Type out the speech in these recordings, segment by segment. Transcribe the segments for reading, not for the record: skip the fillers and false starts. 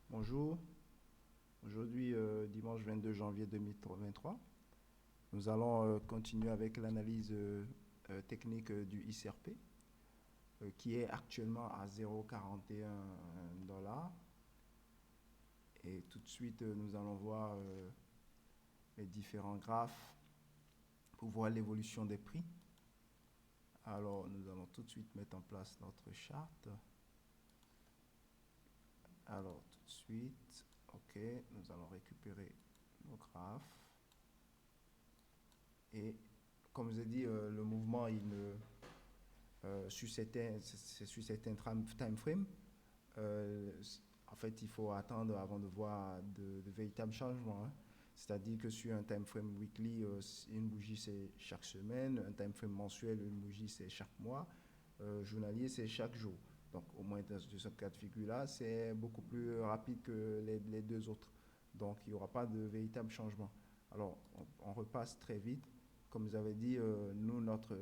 Bonjour, aujourd'hui dimanche 22 janvier 2023, nous allons continuer avec l'analyse technique du ICRP qui est actuellement à 0,41 $. Et tout de suite, nous allons voir les différents graphes pour voir l'évolution des prix. Alors, nous allons tout de suite mettre en place notre charte. Alors, tout de suite, OK, nous allons récupérer nos graphes. Et comme je vous ai dit, le mouvement, sur certains time frames, en fait, il faut attendre avant de voir de véritables changements, hein. C'est-à-dire que sur un time frame weekly, une bougie c'est chaque semaine, un time frame mensuel, une bougie c'est chaque mois, journalier c'est chaque jour. Donc au moins dans ce cas de figure-là, c'est beaucoup plus rapide que les deux autres. Donc il n'y aura pas de véritable changement. Alors on repasse très vite. Comme vous avez dit, nous, notre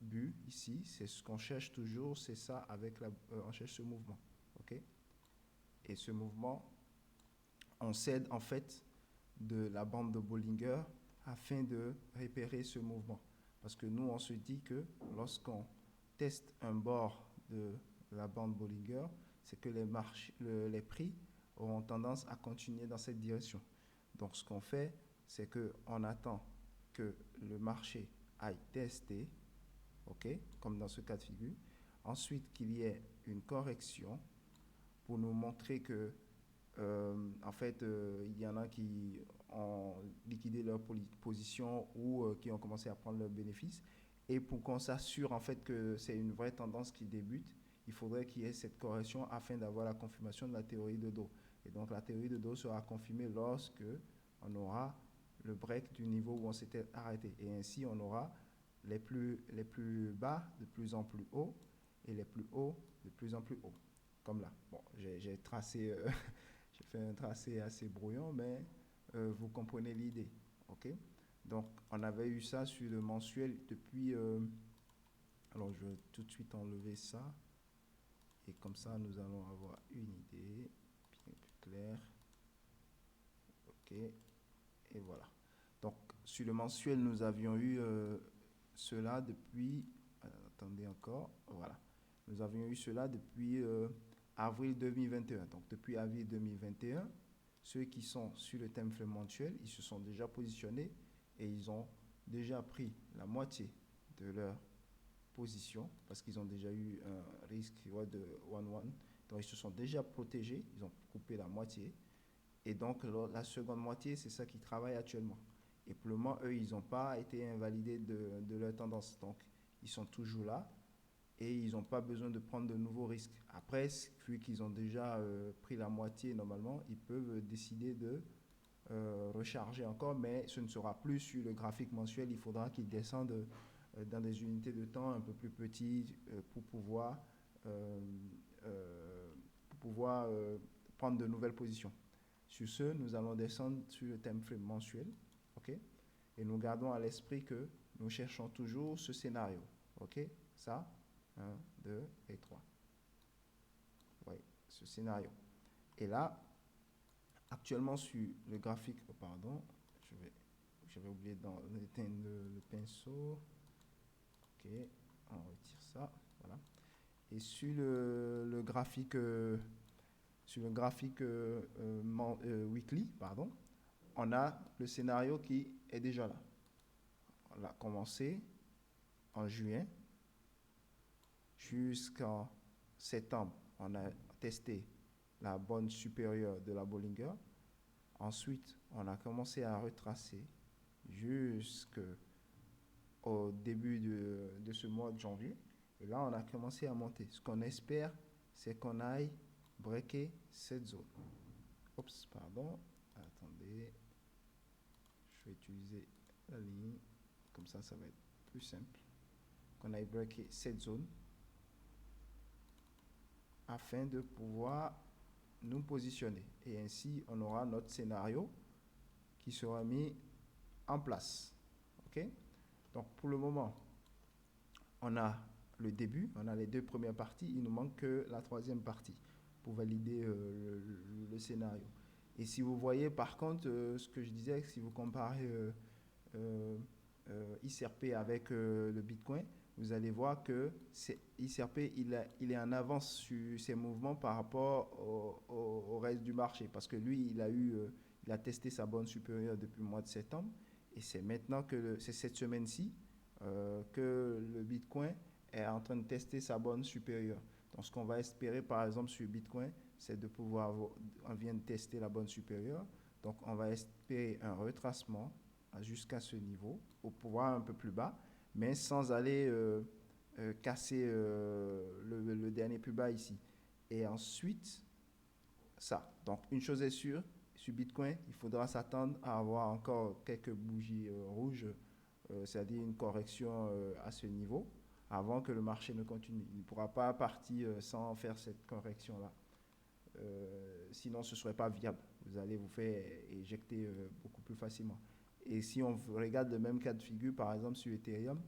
but ici, c'est ce qu'on cherche toujours, c'est ça avec on cherche ce mouvement. OK? Et ce mouvement, on s'aide en fait de la bande de Bollinger afin de repérer ce mouvement. Parce que nous, on se dit que lorsqu'on teste un bord de la bande Bollinger, c'est que les prix auront tendance à continuer dans cette direction. Donc, ce qu'on fait, c'est qu'on attend que le marché aille tester, ok, comme dans ce cas de figure. Ensuite, qu'il y ait une correction pour nous montrer que en fait, il y en a qui ont liquidé leur position ou qui ont commencé à prendre leurs bénéfices. Et pour qu'on s'assure en fait que c'est une vraie tendance qui débute, il faudrait qu'il y ait cette correction afin d'avoir la confirmation de la théorie de dos. Et donc la théorie de dos sera confirmée lorsque on aura le break du niveau où on s'était arrêté. Et ainsi, on aura les plus bas de plus en plus haut et les plus hauts de plus en plus haut. Comme là. Bon, j'ai tracé j'ai fait un tracé assez brouillon, mais vous comprenez l'idée. OK? Donc, on avait eu ça sur le mensuel depuis. Alors, je vais tout de suite enlever ça. Et comme ça, nous allons avoir une idée bien plus claire. OK? Et voilà. Donc, sur le mensuel, nous avions eu cela depuis. Attendez encore. Voilà. Nous avions eu cela depuis avril 2021. Donc, depuis avril 2021, ceux qui sont sur le time frame mensuel, ils se sont déjà positionnés et ils ont déjà pris la moitié de leur position parce qu'ils ont déjà eu un risque de 1-1. Donc, ils se sont déjà protégés, ils ont coupé la moitié. Et donc, la seconde moitié, c'est ça qui travaille actuellement. Et pour le moment, eux, ils n'ont pas été invalidés de leur tendance. Donc, ils sont toujours là et ils n'ont pas besoin de prendre de nouveaux risques. Après, vu qu'ils ont déjà pris la moitié normalement, ils peuvent décider de recharger encore, mais ce ne sera plus sur le graphique mensuel. Il faudra qu'ils descendent dans des unités de temps un peu plus petites euh, pour pouvoir prendre de nouvelles positions. Sur ce, nous allons descendre sur le time frame mensuel, ok? Et nous gardons à l'esprit que nous cherchons toujours ce scénario, ok? Ça, 1, 2 et 3. Oui, ce scénario. Et là, actuellement sur le graphique, oh pardon, j'avais oublié d'éteindre le pinceau. Ok, on retire ça, voilà. Et sur le graphique, weekly, pardon, on a le scénario qui est déjà là. On a commencé en juin jusqu'en septembre. On a testé la bande supérieure de la Bollinger. Ensuite, on a commencé à retracer jusqu'au début de ce mois de janvier. Et là, on a commencé à monter. Ce qu'on espère, c'est qu'on aille breaker cette zone. Oups, pardon. Attendez. Je vais utiliser la ligne. Comme ça va être plus simple. Qu'on aille breaker cette zone afin de pouvoir nous positionner. Et ainsi, on aura notre scénario qui sera mis en place. OK? Donc, pour le moment, on a le début, on a les deux premières parties, il nous manque que la troisième partie pour valider le scénario. Et si vous voyez par contre ce que je disais, si vous comparez euh, XRP avec le Bitcoin, vous allez voir que XRP il est en avance sur ses mouvements par rapport au reste du marché parce que lui il a testé sa borne supérieure depuis le mois de septembre et c'est maintenant que c'est cette semaine-ci que le Bitcoin est en train de tester sa borne supérieure. Donc ce qu'on va espérer par exemple sur Bitcoin, c'est de pouvoir on vient de tester la borne supérieure, donc on va espérer un retracement jusqu'à ce niveau, au pouvoir un peu plus bas, mais sans aller casser le dernier plus bas ici. Et ensuite, ça. Donc, une chose est sûre, sur Bitcoin, il faudra s'attendre à avoir encore quelques bougies rouges, c'est-à-dire une correction à ce niveau, avant que le marché ne continue. Il ne pourra pas partir sans faire cette correction-là. Sinon, ce ne serait pas viable. Vous allez vous faire éjecter beaucoup plus facilement. Et si on regarde le même cas de figure, par exemple sur Ethereum,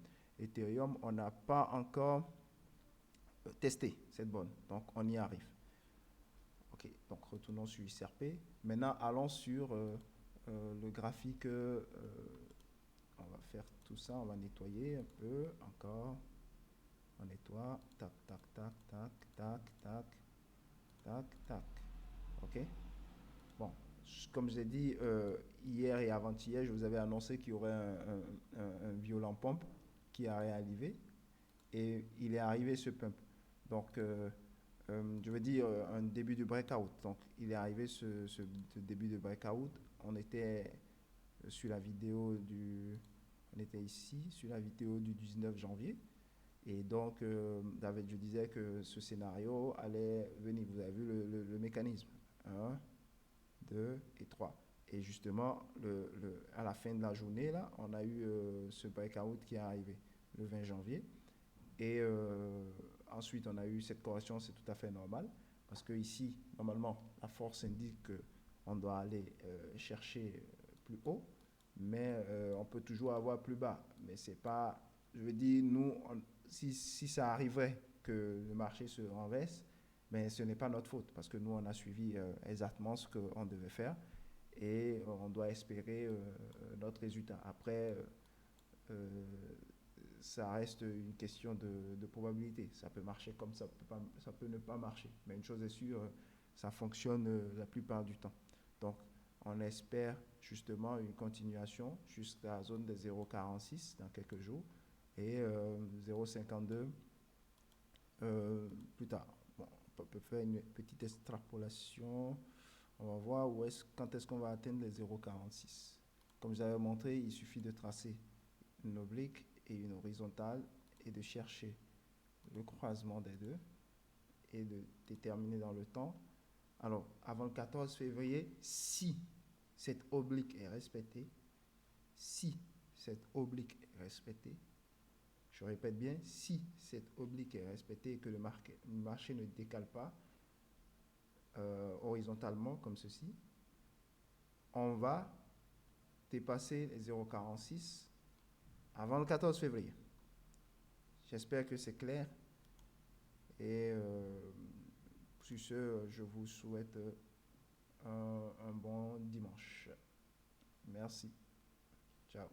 on n'a pas encore testé cette borne. Donc, on y arrive. Ok, donc retournons sur XRP. Maintenant, allons sur le graphique. On va faire tout ça, on va nettoyer un peu encore. On nettoie. Tac, tac, tac, tac, tac, tac, tac, tac. Ok. Bon, comme je l'ai dit hier et avant-hier, je vous avais annoncé qu'il y aurait un violent pump qui allait arriver et il est arrivé ce pump. Donc, je veux dire un début de breakout. Donc, il est arrivé ce début de breakout. On était sur la vidéo on était ici sur la vidéo du 19 janvier. Et donc, David, je disais que ce scénario allait venir. Vous avez vu le mécanisme. 1, 2 et 3. Et justement, à la fin de la journée, là, on a eu ce breakout qui est arrivé le 20 janvier. Et ensuite, on a eu cette correction, c'est tout à fait normal. Parce que ici, normalement, la force indique qu'on doit aller chercher plus haut. Mais on peut toujours avoir plus bas. Mais c'est pas... Je veux dire, nous, si ça arriverait que le marché se renverse, mais ce n'est pas notre faute parce que nous, on a suivi exactement ce qu'on devait faire et on doit espérer notre résultat. Après, ça reste une question de probabilité. Ça peut marcher comme ça peut ne pas marcher. Mais une chose est sûre, ça fonctionne la plupart du temps. Donc, on espère justement une continuation jusqu'à la zone de 0,46 dans quelques jours et 0,52 plus tard. Bon, on peut faire une petite extrapolation. On va voir quand est-ce qu'on va atteindre les 0,46. Comme je l'avais montré, il suffit de tracer une oblique et une horizontale et de chercher le croisement des deux et de déterminer dans le temps. Alors, avant le 14 février, si cette oblique est respectée, je répète bien, si cette oblique est respectée et que le marché ne décale pas horizontalement comme ceci, on va dépasser les 0,46 avant le 14 février. J'espère que c'est clair. Et sur ce, je vous souhaite un bon dimanche. Merci. Ciao.